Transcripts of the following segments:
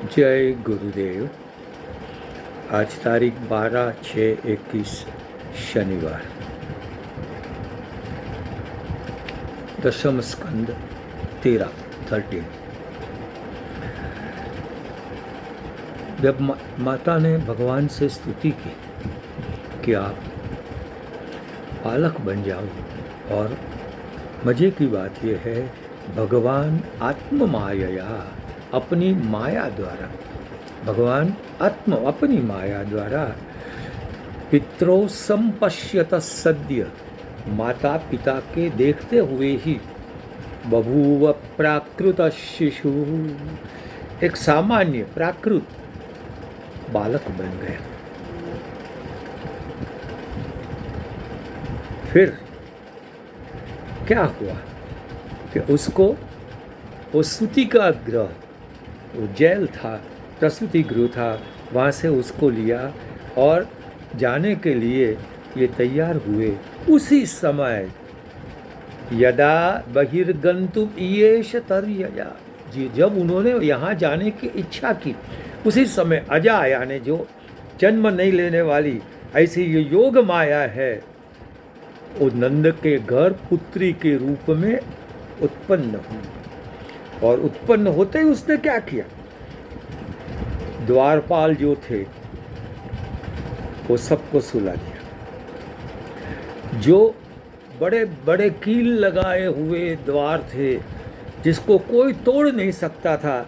जय गुरुदेव। आज तारीख 12/6/21 शनिवार। दशम स्कंद 13। जब माता ने भगवान से स्तुति की कि आप पालक बन जाओ, और मजे की बात यह है भगवान आत्म माया, अपनी माया द्वारा, भगवान अपनी माया द्वारा पितरो संपश्यत सद्य, माता पिता के देखते हुए ही बभूव प्राकृत शिशु, एक सामान्य प्राकृत बालक बन गया। फिर क्या हुआ कि उसको वो स्तुति का ग्रह, वो जेल था, प्रसूति गृह था, वहाँ से उसको लिया और जाने के लिए ये तैयार हुए। उसी समय यदा बहिर्गंतुम ईयेष तर्यया जी, जब उन्होंने यहाँ जाने की इच्छा की, उसी समय अजा, यानी जो जन्म नहीं लेने वाली ऐसी ये योग माया है, वो नंद के घर पुत्री के रूप में उत्पन्न हुई। और उत्पन्न होते ही उसने क्या किया, द्वारपाल जो थे वो सबको सुला दिया। जो बड़े बड़े कील लगाए हुए द्वार थे जिसको कोई तोड़ नहीं सकता था,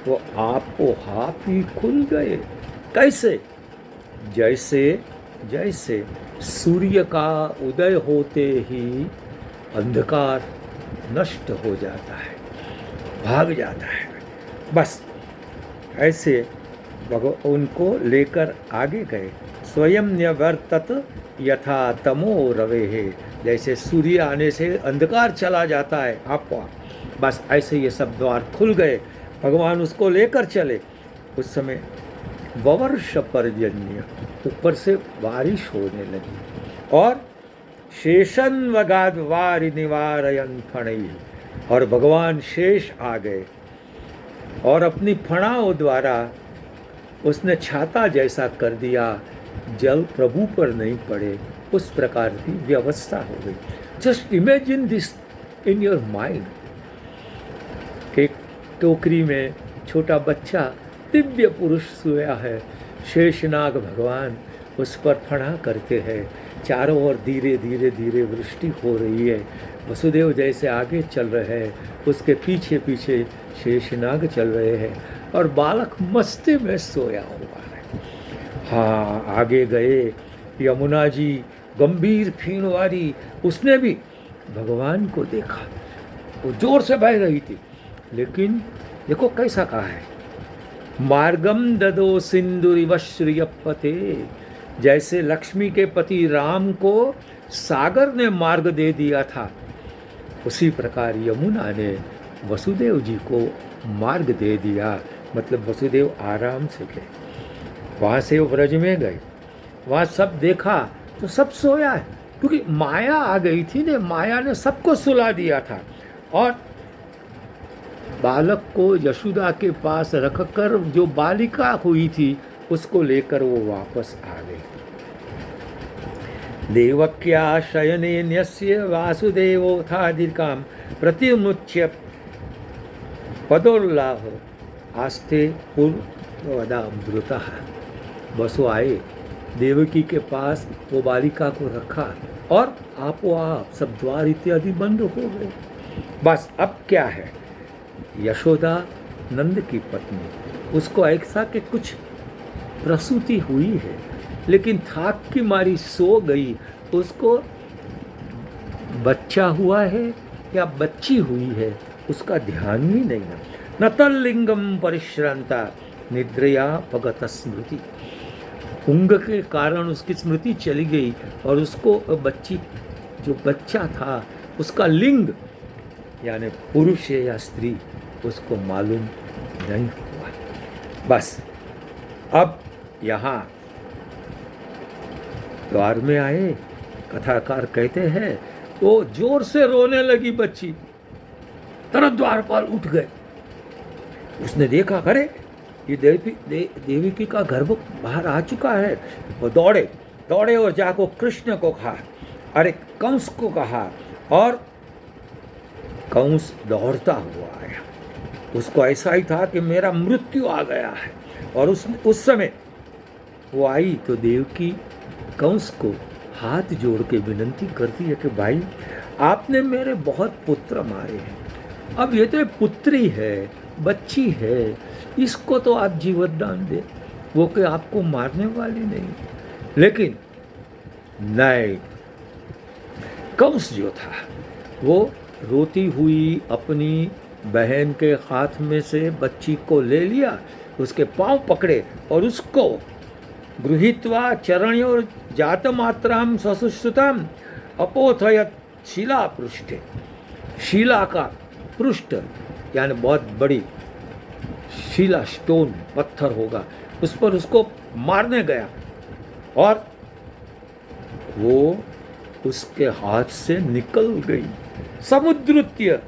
वो आपो आप ही खुल गए। कैसे? जैसे सूर्य का उदय होते ही अंधकार नष्ट हो जाता है, भाग जाता है। बस ऐसे उनको लेकर आगे गए। स्वयं न्यवर्तत यथा तमो रवे, जैसे सूर्य आने से अंधकार चला जाता है आपको, बस ऐसे ये सब द्वार खुल गए। भगवान उसको लेकर चले। उस समय ववर्ष पर्जन्य, ऊपर से बारिश होने लगी, और शेषन वगाद वारि निवारयन फणई, और भगवान शेष आ गए और अपनी फणाओं द्वारा उसने छाता जैसा कर दिया, जल प्रभु पर नहीं पड़े, उस प्रकार की व्यवस्था हो गई। Just imagine this in your mind. एक टोकरी में छोटा बच्चा, दिव्य पुरुष सोया है, शेषनाग भगवान उस पर फणा करते हैं, चारों ओर धीरे धीरे धीरे वृष्टि हो रही है। वसुदेव जैसे आगे चल रहे हैं, उसके पीछे पीछे शेषनाग चल रहे हैं, और बालक मस्ती में सोया हुआ है। हाँ, आगे गए। यमुना जी गंभीर फीण वाली, उसने भी भगवान को देखा। वो जोर से बह रही थी, लेकिन देखो कैसा कहा है, मार्गम ददो सिंदूरिव श्रियपते, जैसे लक्ष्मी के पति राम को सागर ने मार्ग दे दिया था, उसी प्रकार यमुना ने वसुदेव जी को मार्ग दे दिया। मतलब वसुदेव आराम से गए, वहाँ से वो व्रज में गए, वहाँ सब देखा तो सब सोया है, क्योंकि माया आ गई थी ने, माया ने सबको सुला दिया था। और बालक को यशोदा के पास रखकर जो बालिका हुई थी उसको लेकर वो वापस आ गई। देवक्या शयने न्यस्य वासुदेवोऽथाधिकां प्रतिमुच्य पदोल्लाह आस्ते पूर्वदामृतः। बस वो आए, देवकी के पास वो बालिका को रखा, और आपो आप सब द्वार इत्यादि बंद हो गए। बस अब क्या है, यशोदा नंद की पत्नी, उसको ऐसा कि कुछ प्रसूति हुई है, लेकिन थाक की मारी सो गई, उसको बच्चा हुआ है या बच्ची हुई है उसका ध्यान ही नहीं है। न तल्लिंगम परिश्रांता निद्रया पगत स्मृति, उंग के कारण उसकी स्मृति चली गई, और उसको बच्ची, जो बच्चा था उसका लिंग यानी पुरुष है या स्त्री, उसको मालूम नहीं हुआ। बस अब यहाँ द्वार में आए, कथाकार कहते हैं वो जोर से रोने लगी बच्ची, तुरंत द्वारपाल उठ गए। उसने देखा, अरे ये देवकी का गर्भ बाहर आ चुका है। वो दौड़े और जाको कृष्ण को कहा, अरे कंस को कहा, और कंस दौड़ता हुआ आया। उसको ऐसा ही था कि मेरा मृत्यु आ गया है। और उस समय वो आई तो देवकी कंस को हाथ जोड़ के विनंती करती है कि भाई आपने मेरे बहुत पुत्र मारे हैं, अब ये तो एक पुत्री है, बच्ची है, इसको तो आप जीवन दान दे, वो कि आपको मारने वाली नहीं। लेकिन नहीं, कंस जो था वो रोती हुई अपनी बहन के हाथ में से बच्ची को ले लिया, उसके पांव पकड़े और उसको गृहीत्वा चरणयोर जातमात्रां ससुश्रुतां अपोथयत शिला पृष्ठे। शिला का पृष्ठ यानी बहुत बड़ी शिला, स्टोन, पत्थर होगा, उस पर उसको मारने गया और वो उसके हाथ से निकल गई। समुद्रुत्य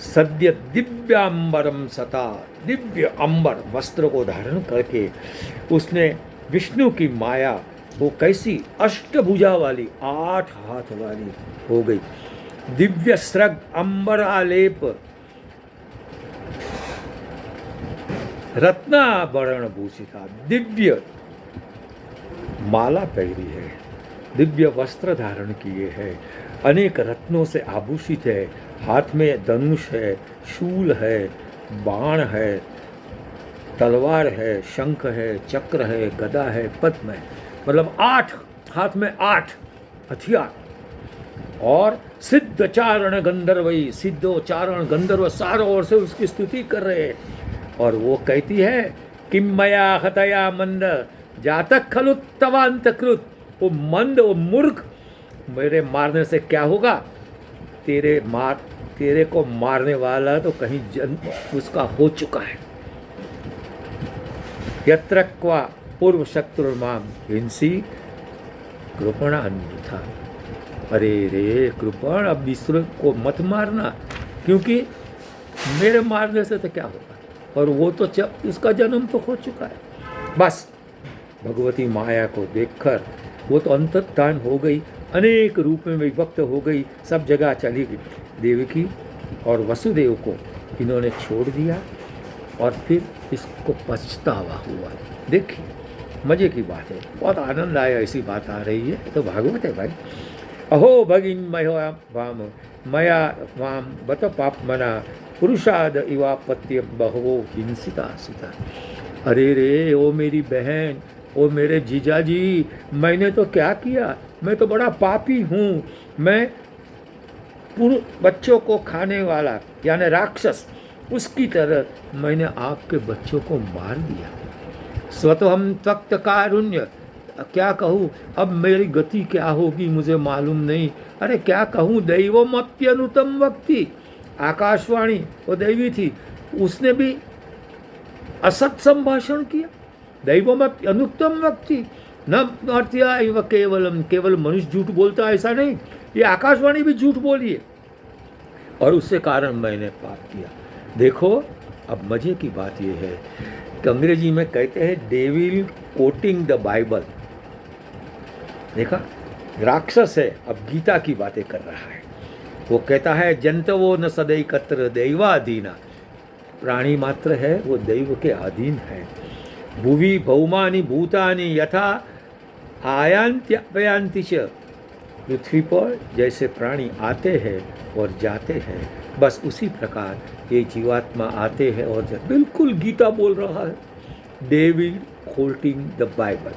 सद्य दिव्यांबरम सता, दिव्य अंबर वस्त्र को धारण करके उसने विष्णु की माया, वो कैसी अष्टभुजा वाली, 8 हाथ वाली हो गई। दिव्य स्रग अंबरालेप रत्नाभरण भूषिता, दिव्य माला पहरी है, दिव्य वस्त्र धारण किए हैं, अनेक रत्नों से आभूषित है, हाथ में धनुष है, शूल है, बाण है, तलवार है, शंख है, चक्र है, गदा है, पद्म है, मतलब 8 हाथ में 8 हथियार। और सिद्धचारण गंधर्वई, सिद्धोचारण गंधर्व चारों ओर से उसकी स्तुति कर रहे हैं। और वो कहती है किम मया हतया मंद जातक खलु तवांत कृत, वो मंद, वो मूर्ख, मेरे मारने से क्या होगा, तेरे को मारने वाला तो कहीं जन्म उसका हो चुका है। यत्र क्वा पूर्व शत्रुर्माम हिंसी कृपणान्यथा, अरे रे कृपण, अब दूसरे को मत मारना, क्योंकि मेरे मारने से तो क्या होगा, और वो तो उसका जन्म तो हो चुका है। बस भगवती माया को देखकर वो तो अंतर्धान हो गई, अनेक रूप में विभक्त हो गई, सब जगह चली गई। देवकी और वसुदेव को इन्होंने छोड़ दिया और फिर इसको पछतावा हुआ। देखिए मजे की बात है, बहुत आनंद आया, ऐसी बात आ रही है तो भागवत है भाई। अहो भगिन मया वाम मया वाम बत पाप मना पुरुषाद इवापत्य बहवो हिंसिता सीता। अरे रे ओ मेरी बहन, ओ मेरे जीजाजी, मैंने तो क्या किया, मैं तो बड़ा पापी हूँ, मैं बच्चों को खाने वाला यानी राक्षस, उसकी तरह मैंने आपके बच्चों को मार दिया। स्वतः त्वक्त कारुण्य, क्या कहूँ, अब मेरी गति क्या होगी मुझे मालूम नहीं। अरे क्या कहूँ, दैवम अप्यनुतम वक्ति, आकाशवाणी वो दैवी थी, उसने भी असत संभाषण किया। दैवम अनुत्तम वक्ति न अर्थया इव केवलम, केवल मनुष्य झूठ बोलता ऐसा नहीं, ये आकाशवाणी भी झूठ बोली है, और उससे कारण मैंने पाप किया। देखो अब मजे की बात यह है कि अंग्रेजी में कहते हैं डेविल कोटिंग द बाइबल। देखा, राक्षस है, अब गीता की बातें कर रहा है। वो कहता है जंतवो न सदैकत्र दैवाधीना, प्राणी मात्र है वो दैव के अधीन है। भुवि भौमानि भूतानि यथा आयांत्यपयांति च, पृथ्वी पर जैसे प्राणी आते हैं और जाते हैं, बस उसी प्रकार ये जीवात्मा आते हैं और जाते। बिल्कुल गीता बोल रहा है, डेविड कोटिंग द बाइबल,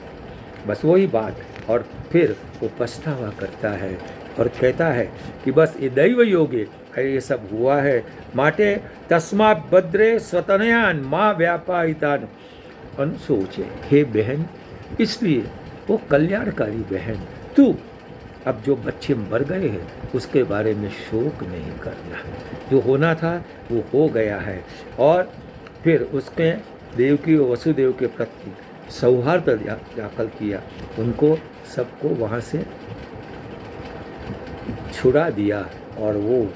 बस वही बात। और फिर वो पछतावा करता है और कहता है कि बस ये दैव योगे ये सब हुआ है, माटे तस्मात् भद्रे स्वतनयान माँ व्यापारितान अनुशोचे। हे बहन, इसलिए वो कल्याणकारी बहन, तू अब जो बच्चे मर गए हैं उसके बारे में शोक नहीं करना, जो होना था वो हो गया है। और फिर उसने देवकी और वसुदेव के प्रति सौहार्द दाखिल किया, उनको सबको वहाँ से छुड़ा दिया और वो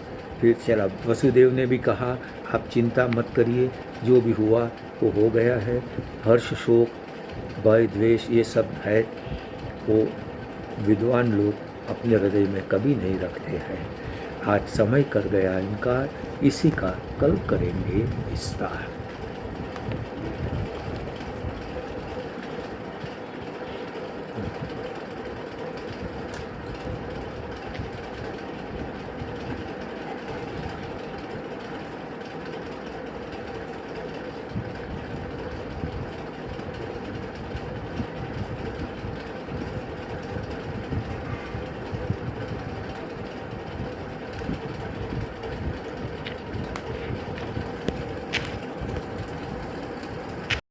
फिर चला। वसुदेव ने भी कहा आप चिंता मत करिए, जो भी हुआ वो हो गया है। हर्ष, शोक, भय, द्वेष ये सब है वो विद्वान लोग अपने हृदय में कभी नहीं रखते हैं। आज समय कर गया इनका, इसी का कल करेंगे विस्तार।